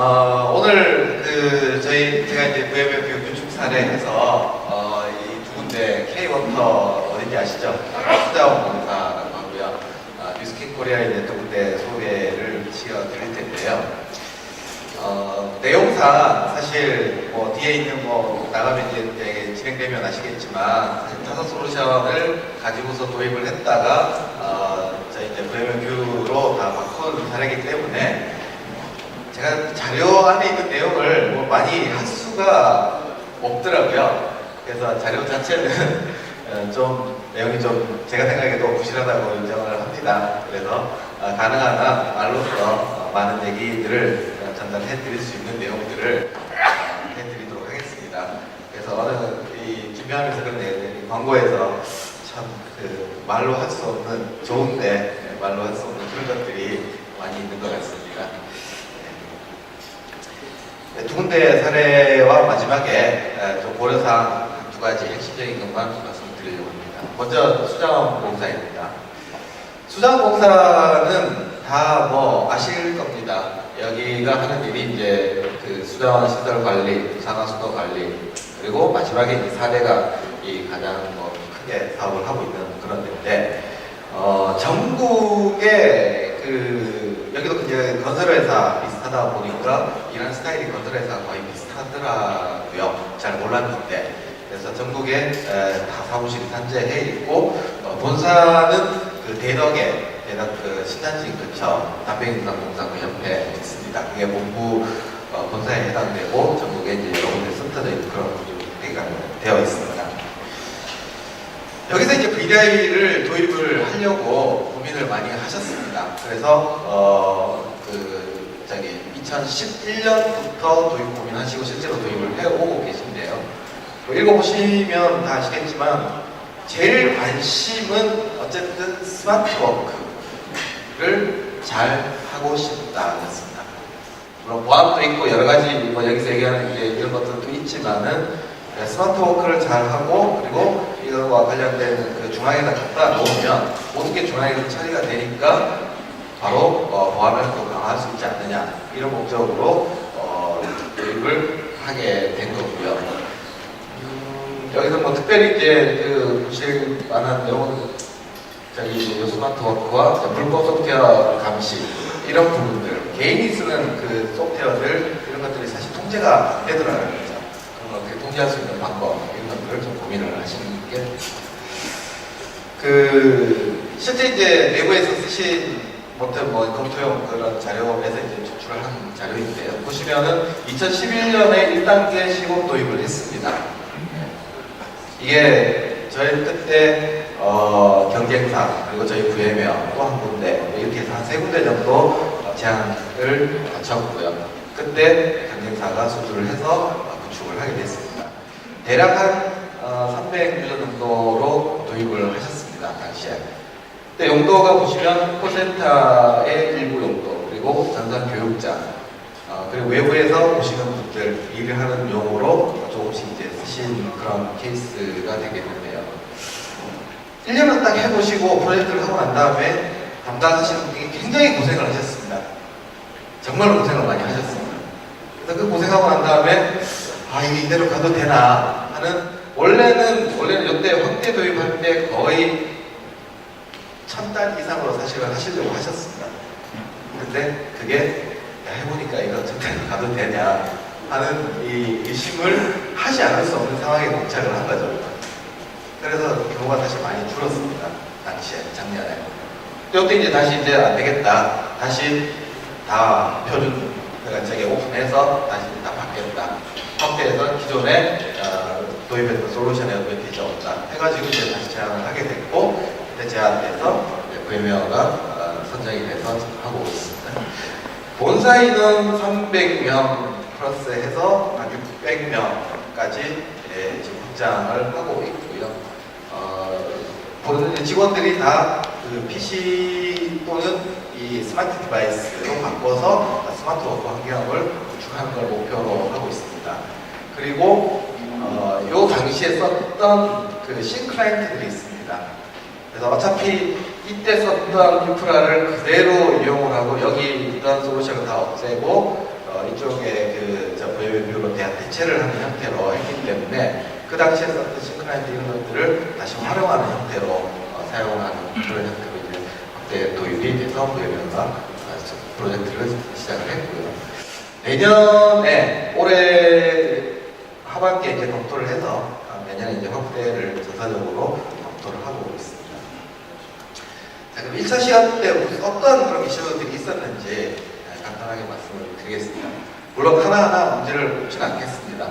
오늘 제가 이제 VMF 유축 사례해서 이 두 군데 K-워터 어딘지 아시죠? 수자원공사라고 하고요. 뉴스킨 코리아에 이제 두 군데 소개를 드릴 텐데요. 내용상 사실 뭐 뒤에 있는 거 나가면 이제 진행되면 아시겠지만 사실 타사 솔루션을 가지고서 도입을 했다가 저희 이제 VMQ로 다 바꾼 사례이기 때문에 제가 자료 안에 있는 내용을 뭐 많이 할 수가 없더라고요. 그래서 자료 자체는 좀 내용이 좀 제가 생각해도 부실하다고 인정을 합니다. 그래서 가능한 한 말로써 많은 얘기들을 전달해 드릴 수 있는 내용들을 해드리도록 하겠습니다. 그래서 어느 준비하면서 그런 광고에서 참 말로 할 수 없는 좋은데 말로 할 수 없는 그런 것들이 많이 있는 것 같습니다. 두 군데 사례와 마지막에 좀 고려사항 두 가지 핵심적인 것만 말씀드리려고 합니다. 먼저 수자원공사입니다. 수자원공사는 다 뭐 아실 겁니다. 여기가 하는 일이 이제 수자원 시설 관리, 산화수도 관리, 그리고 마지막에 이제 4대가 가장 크게 사업을 하고 있는 그런 데인데, 전국에 여기도 이제 건설회사 비슷하다 보니까 이런 스타일이 건설회사 거의 비슷하더라고요. 잘 몰랐는데. 그래서 전국에 다 사무실이 산재해 있고, 본사는 대덕에 신단지 근처 담배인상공사구 옆에 있습니다. 그게 본부 본사에 해당되고 전국에 이제 여러 군데 흩어져 있는 그런 구조가 되어 있습니다. 여기서 이제 VDI를 도입을 하려고 고민을 많이 하셨습니다. 그래서 2011년부터 도입 고민하시고 실제로 도입을 해오고 계신데요. 읽어보시면 다 아시겠지만 제일 관심은 어쨌든 스마트워크를 잘 하고 싶다였습니다. 물론 보안도 있고 여러 가지 여기서 얘기하는 이런 것들도 있지만은 스마트워크를 잘 하고, 그리고 이거와 관련된 중앙에다 갖다 놓으면 모든 게 중앙에서 처리가 되니까 바로 보안을 더 강화할 수 있지 않느냐, 이런 목적으로 도입을 하게 된 거고요. 여기서 특별히 이제 보실 만한 내용은 스마트워크와 불법 소프트웨어 감시, 이런 부분들, 개인이 쓰는 소프트웨어들, 이런 것들이 사실 통제가 되더라고요. 그런 걸 어떻게 통제할 수 있는 방법, 이런 것들을 좀 고민을 하시는 게 실제 이제 내부에서 쓰신 검토용 그런 자료에서 이제 추출을 한 자료인데요. 보시면은 2011년에 1단계 시범 도입을 했습니다. 이게 저희 그때 경쟁사, 그리고 저희 구혜명 또 한 군데, 이렇게 해서 한 3군데 정도 제안을 거쳤고요. 그때 경쟁사가 수주를 해서 구축을 하게 됐습니다. 대략 한 300유저 정도로 도입을 하셨습니다, 당시에. 그때 용도가 보시면 콜센터의 일부 용도, 그리고 전산 교육자, 그리고 외부에서 보시는 분들, 일을 하는 용어로 조금씩 이제 쓰신 그런 케이스가 되겠는데요. 1년을 딱 해보시고 프로젝트를 하고 난 다음에 담당하시는 분이 굉장히 고생을 하셨습니다. 정말로 고생을 많이 하셨습니다. 그래서 그 고생하고 난 다음에 이게 이대로 가도 되나 하는, 원래는 이때 확대 도입할 때 거의 1000단 이상으로 사실은 하시려고 하셨습니다. 근데 그게 해보니까 이거 정말 가도 되냐 하는 이 의심을 하지 않을 수 없는 상황에 도착을 한 거죠. 그래서 경우가 사실 많이 줄었습니다. 당시에, 작년에. 그때 이제 다시 안 되겠다. 다시 다 표준, 저기 오픈해서 다시 다 바뀌었다. 확대해서 기존에 도입했던 솔루션에 어드밴티지 없다. 해가지고 이제 다시 제안을 하게 됐고, 그때 제안돼서 VMware가 선정이 돼서 하고 있습니다. 본사 인원 300명 플러스 해서 한 600명까지 지금 확장을 하고 있고요. 직원들이 다 PC 또는 이 스마트 디바이스로 바꿔서 스마트워크 환경을 구축하는 걸 목표로 하고 있습니다. 그리고 요 당시에 썼던 C 클라이언트들이 있습니다. 그래서 어차피 이때 썼던 인프라를 그대로 이용을 하고 여기 있던 솔루션을 다 없애고 쪽에 저 VMW로 대한 대체를 하는 형태로 했기 때문에 그 당시에 썼던 싱크라이트 이런 것들을 다시 활용하는 형태로 사용하는 그런 형태로 이제 확대 도입이 돼서 VMW가 프로젝트를 시작을 했고요. 내년에 올해 하반기에 이제 검토를 해서 내년에 이제 확대를 전사적으로 검토를 하고 있습니다. 자, 그럼 1차 시험 때 어떤 그런 이슈들이 있었는지 간단하게 말씀을 드리겠습니다. 물론 하나하나 문제를 꼽지는 않겠습니다.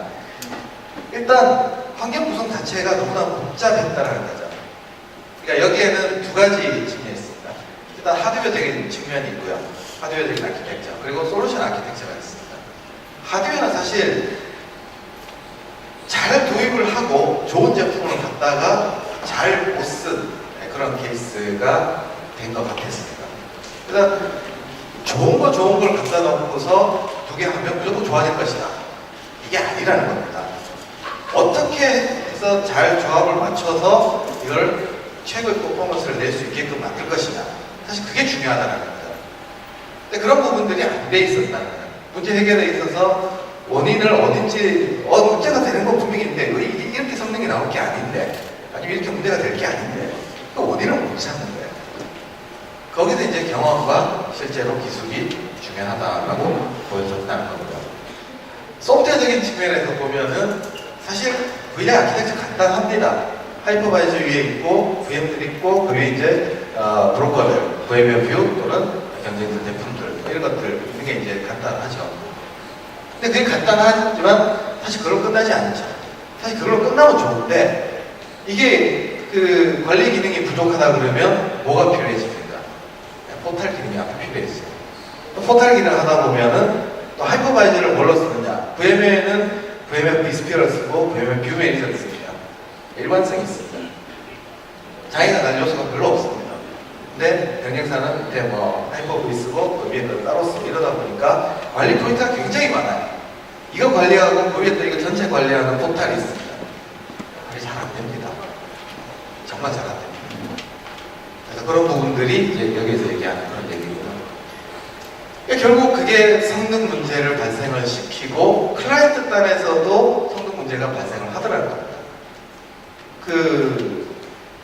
일단 환경 구성 자체가 너무나 복잡했다는 거죠. 그러니까 여기에는 두 가지 측면이 있습니다. 일단 하드웨어적인 측면이 있고요. 하드웨어적인 아키텍처, 그리고 솔루션 아키텍처가 있습니다. 하드웨어는 사실 잘 도입을 하고 좋은 제품을 갖다가 잘 못 쓴 그런 케이스가 된 것 같았습니다. 일단 좋은 걸 갖다 놓고서 두 개 하면 무조건 좋아질 것이다. 이게 아니라는 겁니다. 어떻게 해서 잘 조합을 맞춰서 이걸 최고의 퍼포먼스를 낼 수 있게끔 만들 것이냐. 사실 그게 중요하다는 겁니다. 근데 그런 부분들이 안 돼 있었다는 거예요. 문제 해결에 있어서 원인을 어딘지, 문제가 되는 건 분명인데, 이렇게 성능이 나올 게 아닌데, 아니면 이렇게 문제가 될 게 아닌데, 그 원인을 못 찾는 거예요. 거기서 이제 경험과 실제로 기술이 중요하다라고 보여줬다는 겁니다. 소프트웨어적인 측면에서 보면은 사실 VR 아키텍처 간단합니다. 하이퍼바이저 위에 있고, VM들이 있고, 그 위에 이제 브로커들, VMware 뷰 또는 경쟁사 제품들, 이런 것들, 이게 이제 간단하죠. 근데 그게 간단하지만 사실 그걸로 끝나지 않죠. 사실 그걸로 끝나면 좋은데, 이게 그 관리 기능이 부족하다 그러면 뭐가 필요해집니까? 포탈 기능이 앞에 필요해지죠. 또 포탈 기능을 하다 보면은 또 하이퍼바이저를 뭘로 쓰느냐? VMware는 VMware vSphere를 쓰고 VMware 뷰 매니저를 씁니다. 일관성이 있습니다. 장애가 날 요소가 별로 없습니다. 근데 경쟁사는 이제 뭐 하이퍼V 쓰고 그 위에 또 따로 쓰고 이러다 보니까 관리 포인트가 굉장히 많아요. 이거 관리하고 그 위에 또 이거 전체 관리하는 포탈이 있습니다. 그게 잘 안 됩니다. 정말 잘 안 됩니다. 그래서 그런 부분들이 이제 여기서 얘기하는 그런 얘기고요. 결국 그게 성능 문제를 발생을 시키고 클라이언트端에서도 성능 문제가 발생을 하더라는 겁니다.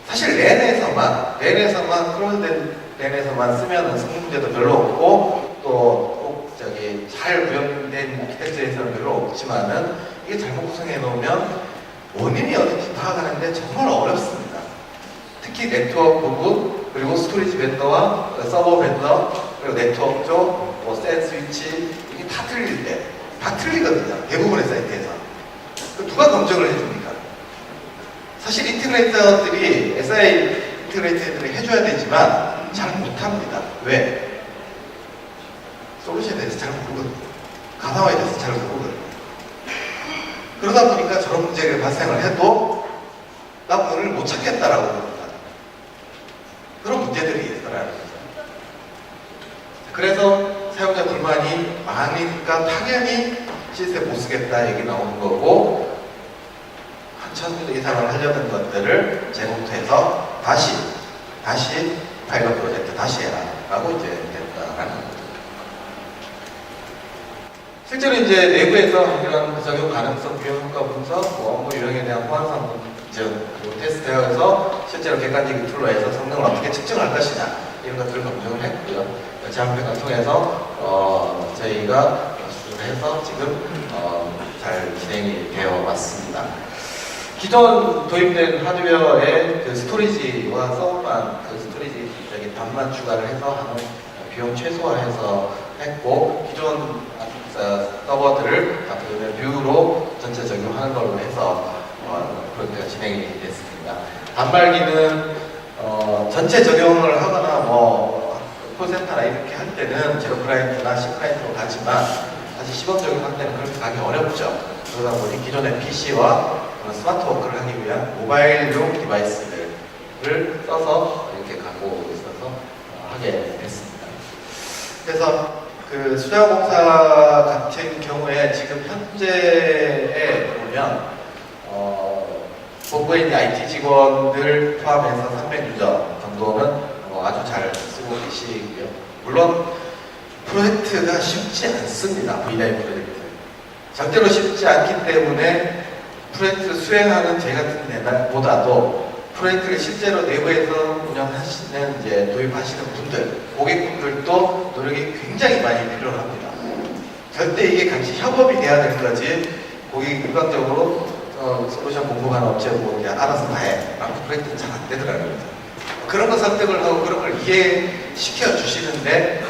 사실 랜에서만 클로즈된 랜에서만 쓰면은 성능 문제도 별로 없고 또 잘 구현된 아키텍처에서는 별로 없지만은 이게 잘못 구성해 놓으면 원인이 어딘지 파악하는데 정말 어렵습니다. 특히 네트워크 부분, 그리고 스토리지 벤더와 서버 벤더, 그리고 네트워크 쪽, 셋 스위치, 이게 다 틀릴 때, 다 틀리거든요. 대부분의 사이트에서. 누가 검증을 해줍니까? 사실 인테그레이터들이, SI 인테그레이터들이 해줘야 되지만 잘 못합니다. 왜? 솔루션에 대해서 잘 모르거든요. 가상화에 대해서 잘 모르거든요. 그러다 보니까 저런 문제가 발생을 해도 나 오늘 못 찾겠다라고 합니다. 그런 문제들이 있더라고요. 그래서 사용자 불만이 많으니까 당연히 시스템 못 쓰겠다 얘기 나오는 거고, 한 1000개 이상을 하려던 것들을 재검토해서 다시 파일럿 프로젝트 다시 해라 라고 이제 됐다라는 겁니다. 실제로 이제 내부에서 이런 적용 가능성, 비용 효과 분석, 업무 유형에 대한 호환성 그리고 테스트해서 실제로 객관적인 툴로 해서 성능을 어떻게 측정할 것이냐 이런 것들을 검증을 했고요. 제한평가 통해서 저희가 수준을 해서 지금 잘 진행이 되어 왔습니다. 기존 도입된 하드웨어의 그 스토리지와 서버만 스토리지 반만 추가를 해서 하는 비용 최소화해서 했고, 기존 서버들을 뷰로 전체 적용하는 걸로 해서 그렇게 진행이 됐습니다. 단말기는 전체 적용을 하거나 콜센터나 이렇게 할 때는 제로 클라이언트나 C 클라이언트로 가지만 사실 시범 적용할 때는 그렇게 가기 어렵죠. 그러다 보니 기존의 PC와 스마트 워크를 하기 위한 모바일용 디바이스들을 써서 이렇게 가고 있어서 하게 됐습니다. 그래서 그 수자공사 같은 경우에 지금 현재에 보면 본부에 있는 IT 직원들 포함해서 300유저 정도는 아주 잘 쓰고 계시고요. 물론 프로젝트가 쉽지 않습니다. VDI 프로젝트. 절대로 쉽지 않기 때문에 프로젝트를 수행하는 제 같은 데보다도 프로젝트를 실제로 내부에서 운영하시는 이제 도입하시는 분들, 고객분들도 노력이 굉장히 많이 필요합니다. 절대 이게 같이 협업이 돼야 되는 거지 고객이 일방적으로 솔루션 공급하는 업체고 그냥 알아서 다 해. 라고 프로젝트는 잘 안 되더라고요. 그런 거 설득을 하고 그런 걸 이해시켜 주시는데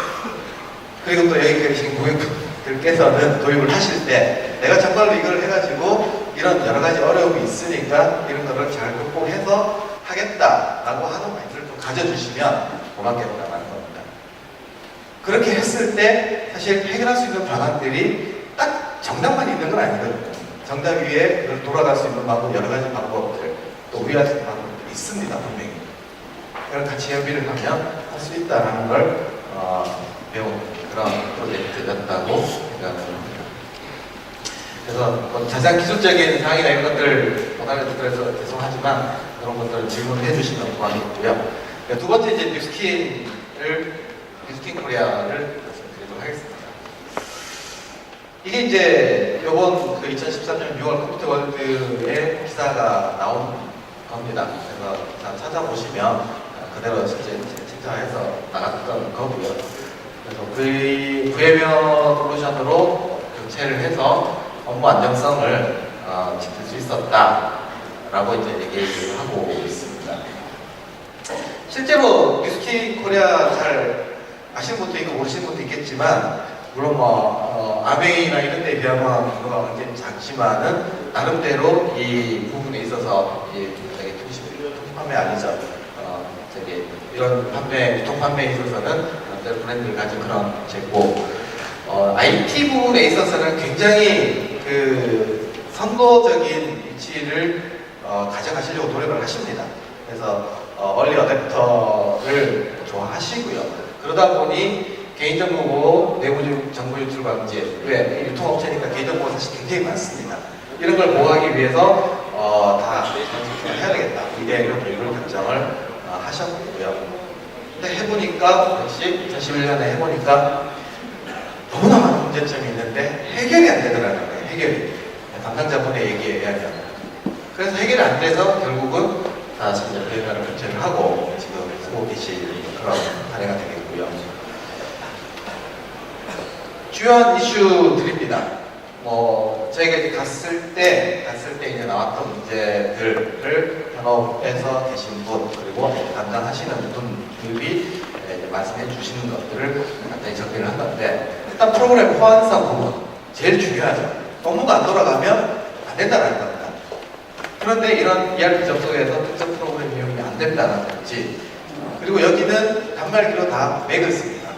그리고 또 여기 계신 고객분들께서는 도입을 하실 때 내가 정말로 이걸 해가지고 이런 여러 가지 어려움이 있으니까 이런 거를 잘 극복해서 하겠다라고 하는 마인드를 좀 가져주시면 고맙겠다라는 겁니다. 그렇게 했을 때 사실 해결할 수 있는 방안들이 딱 정답만 있는 건 아니거든요. 정답 위에 그걸 돌아갈 수 있는 방법, 여러 가지 방법들, 또 위할 수 있는 방법들이 있습니다, 분명히. 그걸 같이 협의를 하면 할 수 있다는 걸 배운 그런 프로젝트였다고 생각합니다. 그래서 뭐 자세한 기술적인 사항이나 이런 것들 못 알려드려서 죄송하지만 그런 것들을 질문을 해주시면 고맙겠고요. 두 번째 이제 뉴스킨 코리아를 말씀드리도록 하겠습니다. 이게 이제 요번 그 2013년 6월 컴퓨터 월드의 기사가 나온 겁니다. 그래서 찾아보시면 그대로 실제 책자에서 나갔던 거고요. 그래서 VMware 솔루션으로 교체를 해서 업무 안정성을 지킬 수 있었다라고 이제 얘기를 하고 있습니다. 실제로 뉴스킨 코리아 잘 아시는 분도 있고 모르시는 분도 있겠지만 물론 아메이나 이런 데에 비하면 규모가 굉장히 작지만은 나름대로 이 부분에 있어서 되게 통신 판매 아니죠. 이런 유통 판매에 있어서는 나름대로 브랜드를 가진 그런 제고 IT 부분에 있어서는 굉장히 그 선도적인 위치를 가져가시려고 노력을 하십니다. 그래서 얼리 어댑터를 좋아하시고요. 그러다 보니 개인정보보호, 내부 정보 유출 방지, 왜? 유통업체니까 개인정보가 사실 굉장히 많습니다. 이런 걸 보호하기 위해서 다 해야 되겠다. 이런 결정을 하셨고요. 근데 해보니까 역시 2011년에 해보니까 너무나 많은 문제점이 있는데 해결이 안 되더라는 거예요. 해결이. 담당자분의 얘기에 의하면. 그래서 해결이 안 돼서 결국은 다 진짜 VMware를 교체를 하고 지금 쓰고 계신 그런 사례가 되겠고요. 주요한 이슈들입니다. 저희가 이제 갔을 때 이제 나왔던 문제들을 현업에서 계신 분, 그리고 담당하시는 분들이 말씀해 주시는 것들을 간단히 정리를 한 건데, 일단 프로그램 호환성 부분, 제일 중요하죠. 업무가 안 돌아가면 안 된다는 겁니다. 그런데 이런 ERP 접속에서 특정 프로그램 이용이 안 된다는 건지, 그리고 여기는 단말기로 다 맥을 씁니다.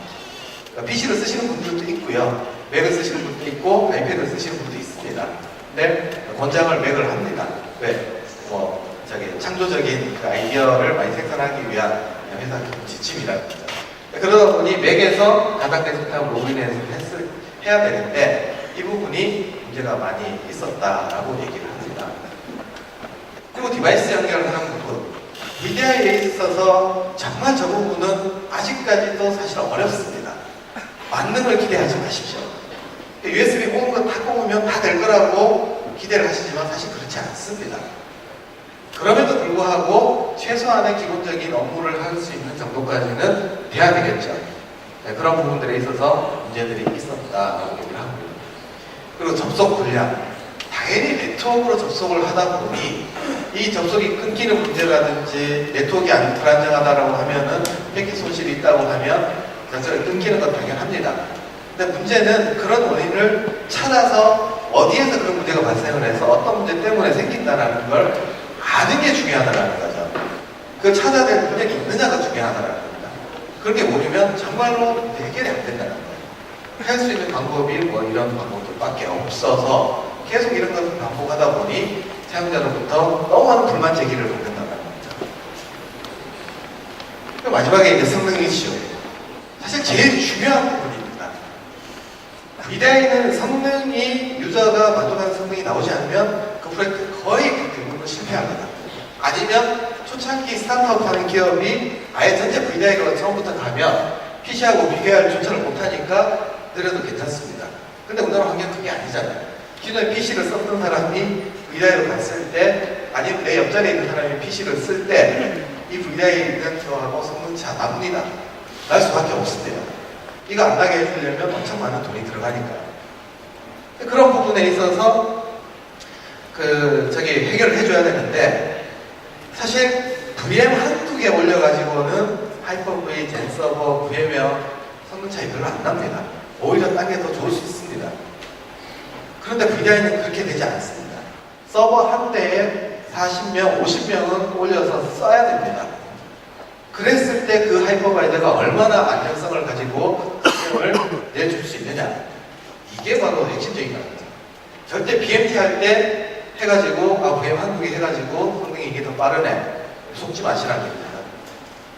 PC를 쓰시는 분들도 있고요. 맥을 쓰시는 분도 있고 아이패드를 쓰시는 분도 있습니다. 근데 권장을 맥을 합니다. 왜? 창조적인 그 아이디어를 많이 생산하기 위한 회사 지침이라는 거죠. 그러다 보니 맥에서 가상 데스크탑 로그인해서 해야 되는데 이 부분이 문제가 많이 있었다라고 얘기를 합니다. 그리고 디바이스 연결을 하는 부분, VDI에 있어서 정말 저 부분은 아직까지도 사실 어렵습니다. 만능을 기대하지 마십시오. USB 꼽은 거 다 꼽으면 다 될 거라고 기대를 하시지만 사실 그렇지 않습니다. 그럼에도 불구하고 최소한의 기본적인 업무를 할 수 있는 정도까지는 돼야 되겠죠. 그런 부분들에 있어서 문제들이 있었다라고 얘기를 하고요. 그리고 접속 분량. 당연히 네트워크로 접속을 하다 보니 이 접속이 끊기는 문제라든지 네트워크가 불안정하다라고 하면은 패킷 손실이 있다고 하면 전체를 끊기는 건 당연합니다. 근데 문제는 그런 원인을 찾아서 어디에서 그런 문제가 발생을 해서 어떤 문제 때문에 생긴다는 걸 아는 게 중요하다는 거죠. 그 찾아야 될 문제가 있느냐가 중요하다는 겁니다. 그렇게 모르면 정말로 해결이 안 된다는 거예요. 할 수 있는 방법이 이런 방법들밖에 없어서 계속 이런 것을 반복하다 보니 사용자로부터 너무 많은 불만 제기를 받는다는 겁니다. 마지막에 이제 성능 이슈. 사실 제일 중요한 부분입니다. VDI는 성능이 유저가 만족하는 성능이 나오지 않으면 그 프로젝트 거의 대부분 실패합니다. 아니면 초창기 스타트업 하는 기업이 아예 전체 VDI로 처음부터 가면 PC하고 비교할 조차를 못하니까 느려도 괜찮습니다. 근데 우리나라 환경은 그게 아니잖아요. 기존에 PC를 썼던 사람이 VDI로 갔을 때, 아니면 내 옆자리에 있는 사람이 PC를 쓸 때, 이 VDI에 있는 저하고 성능차 나분이 날 수밖에 없습니다. 이거 안 나게 해주려면 엄청 많은 돈이 들어가니까요. 그런 부분에 있어서 해결을 해줘야 되는데, 사실 VM 한두 개 올려가지고는 하이퍼V, 젠서버, VM웨어 성능 차이 별로 안 납니다. 오히려 딴 게 더 좋을 수 있습니다. 그런데 VDI는 그렇게 되지 않습니다. 서버 한 대에 40명, 50명은 올려서 써야 됩니다. 그랬을 때 그 하이퍼바이저가 얼마나 안정성을 가지고 시스템을 내줄 수 있느냐. 이게 바로 핵심적인 겁니다. 절대 BMT 할 때 해가지고, VM 한두 개 해가지고 성능이 이게 더 빠르네. 속지 마시라는 겁니다.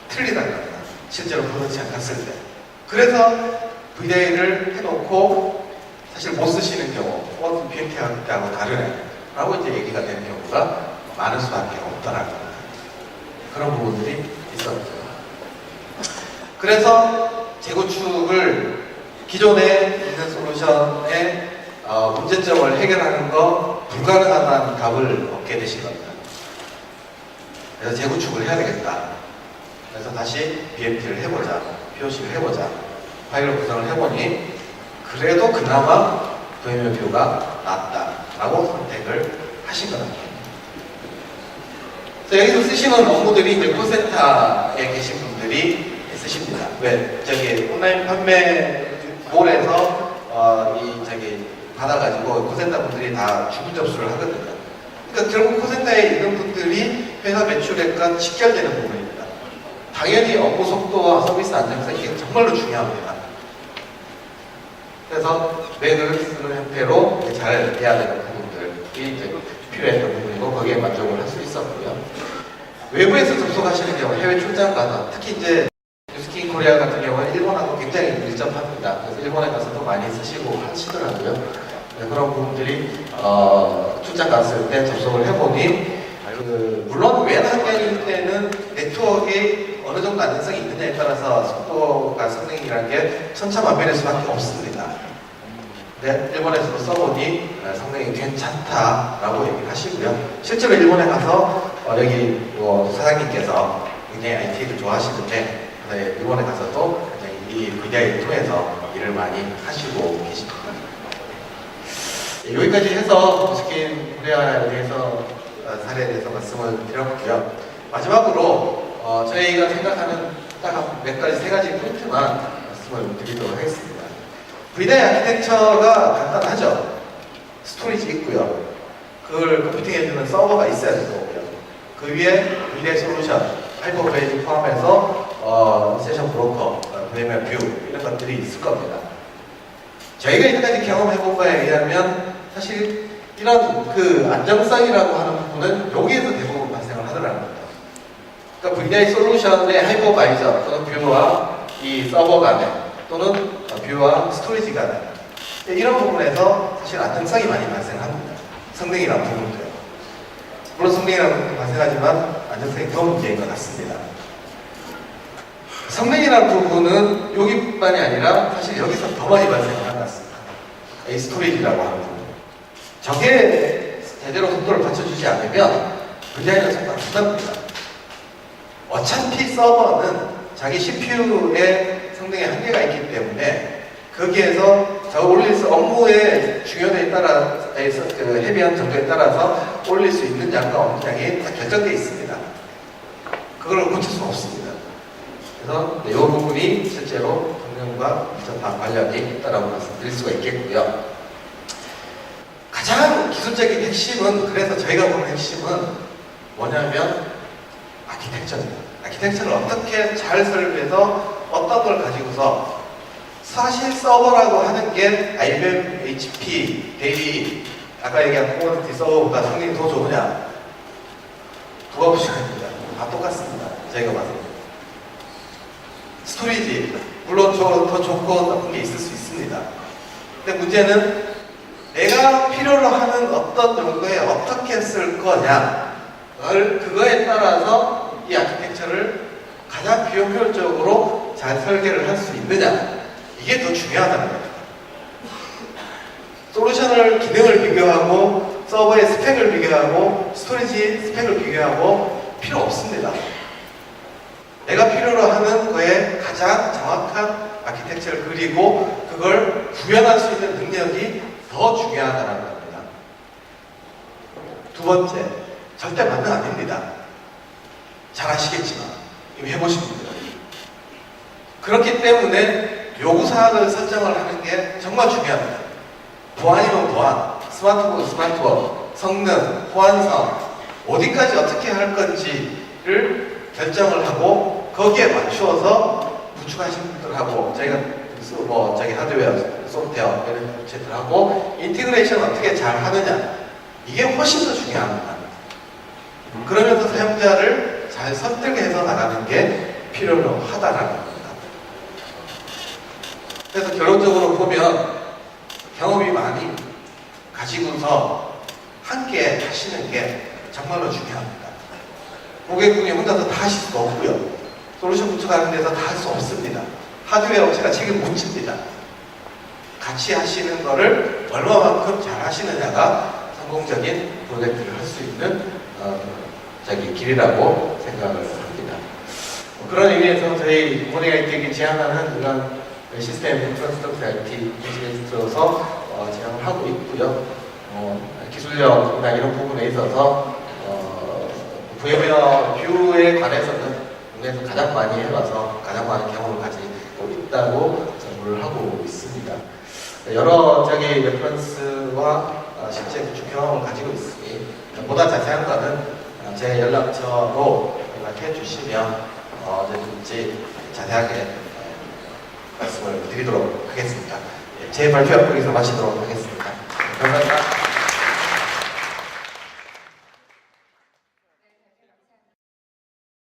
틀리다는 겁니다. 실제로 그렇지 않았을 때. 그래서 VDI를 해놓고 사실 못 쓰시는 경우, BMT 할 때하고 다르네. 라고 이제 얘기가 되는 경우가 많을 수밖에 없다라는 겁니다. 그런 부분들이 있었죠. 그래서 재구축을 기존에 있는 솔루션의 문제점을 해결하는 거 불가능한 값을 얻게 되신 겁니다. 그래서 재구축을 해야 되겠다. 그래서 다시 BMT를 해보자, POC를 해보자, 파일럿 구성을 해보니 그래도 그나마 VMware 뷰가 낫다라고 선택을 하신 거다. 여기서 쓰시는 업무들이 이제 콜센터에 계신 분들이 쓰십니다. 왜? 온라인 판매몰에서 받아가지고 콜센터 분들이 다 주문 접수를 하거든요. 그러니까 결국 콜센터에 있는 분들이 회사 매출액과 직결되는 부분입니다. 당연히 업무 속도와 서비스 안정성 이게 정말로 중요합니다. 그래서 맥을 쓰는 형태로 잘 해야 되는 부분들이 이제 필요했던 부분이고 거기에 만족을 할 수 있었고요. 외부에서 접속하시는 경우 해외 출장 가서 특히 이제 뉴스킨 코리아 같은 경우는 일본하고 굉장히 밀접합니다. 그래서 일본에 가서도 많이 쓰시고 하시더라고요. 네, 그런 부분들이 출장 갔을 때 접속을 해보니 물론 웬 환경일 때는 네트워크에 어느 정도 안정성이 있느냐에 따라서 속도가 성능이라는 게 천차만별일 수밖에 없습니다. 근데 일본에서도 써보니 성능이 괜찮다라고 얘기를 하시고요. 실제로 일본에 가서 여기 사장님께서 굉장히 IT를 좋아하시는데 일본에 가서도 이 VDI를 통해서 일을 많이 하시고 계십니다. 여기까지 해서 뉴스킨 코리아에 대해서 사례에 대해서 말씀을 드렸고요. 마지막으로 저희가 생각하는 딱 몇 가지, 세 가지 포인트만 말씀을 드리도록 하겠습니다. VDI 아키텍처가 간단하죠. 스토리지 있고요. 그걸 컴퓨팅해주는 서버가 있어야 되고요. 그 위에 VDI 솔루션, 하이퍼브레이즈 포함해서 세션 브로커, VMware 뷰 이런 것들이 있을 겁니다. 저희가 이때까지 경험해본 바에 의하면 사실 이런 안정성이라고 하는 부분은 여기에서 대부분 발생을 하더라는 겁니다. 그러니까 VDI 솔루션의 하이퍼바이저 또는 뷰와 이 서버 간에 또는 뷰와 스토리지 간에 이런 부분에서 사실 안정성이 많이 발생합니다. 성능이라는 부분도요. 물론 성능이라는 부분도 발생하지만 안정성이 더 문제인 것 같습니다. 성능이라는 부분은 여기뿐만이 아니라 사실 여기서 더 많이 발생하는 것 같습니다. 이 스토리지라고 하는 부분. 저게 제대로 속도를 받쳐주지 않으면 VDI는 정말 부담입니다. 어차피 서버는 자기 CPU의 성능에 한계가 있기 때문에 거기에서 올릴 수 업무의 중요도에 따라 헤비한 정도에 따라서 올릴 수 있는 양과 없는 양이 다 결정되어 있습니다. 그걸 고칠 수 없습니다. 그래서 이 부분이 실제로 성능과 밀접한 관련이 있다고 말씀드릴 수가 있겠고요. 가장 기술적인 핵심은, 그래서 저희가 보는 핵심은 뭐냐면 아키텍처입니다. 아키텍처를 어떻게 잘 설계해서 어떤 걸 가지고서 사실 서버라고 하는 게 IBM, HP, 데일리, 아까 얘기한 코모디티 서버보다 성능이 더 좋으냐? 누가 보셔야 됩니다. 다 똑같습니다. 저희가 봐서. 스토리지, 물론 더 좋고 나쁜 게 있을 수 있습니다. 근데 문제는 내가 필요로 하는 어떤 용도에 어떻게 쓸 거냐, 그거에 따라서 이 아키텍처를 가장 비효율적으로 잘 설계를 할 수 있느냐, 이게 더 중요하다는 거죠. 솔루션을 기능을 비교하고 서버의 스펙을 비교하고 스토리지 스펙을 비교하고 필요 없습니다. 내가 필요로 하는 거에 가장 정확한 아키텍처를 그리고 그걸 구현할 수 있는 능력이 더 중요하다는 겁니다. 두 번째, 절대 만능 아닙니다. 잘 아시겠지만 이미 해보신 분들은. 그렇기 때문에 요구사항을 설정을 하는 게 정말 중요합니다. 보안이면 보안, 스마트폰은 스마트폰, 성능, 호환성, 어디까지 어떻게 할 건지를 결정을 하고 거기에 맞추어서 구축하신 분들하고 저희가 하드웨어, 소프트웨어 이런 업체들하고 인티그레이션 어떻게 잘 하느냐, 이게 훨씬 더 중요합니다. 그러면서 사용자를 잘 설득해서 나가는 게 필요로 하다라는 겁니다. 그래서 결론적으로 보면 경험이 많이 가지고서 함께 하시는 게 정말로 중요합니다. 고객분이 혼자서 다 하실 수 없고요. 솔루션 구축하는 데서 다 할 수 없습니다. 하드웨어 업체가 책임 못 집니다. 같이 하시는 거를 얼마만큼 잘 하시느냐가 성공적인 프로젝트를 할 수 있는 길이라고 생각을 합니다. 그런 의미에서 저희 모네가 이텍이 제안하는 이런 시스템 인프라스트럭처 IT 스페셜리스트로서 제안을 하고 있고요. 기술력이나 이런 부분에 있어서 VM웨어 뷰에 관해서는 국내에서 가장 많이 해봐서 가장 많은 경험을 가지고 있다고 정보를 하고 있습니다. 여러 레퍼런스와 실제 구축 경험을 가지고 있으니 보다 자세한 거는 제 연락처로 연락해 주시면 언제든지 자세하게 말씀을 드리도록 하겠습니다. 제 발표 여기서 마치도록 하겠습니다. 감사합니다.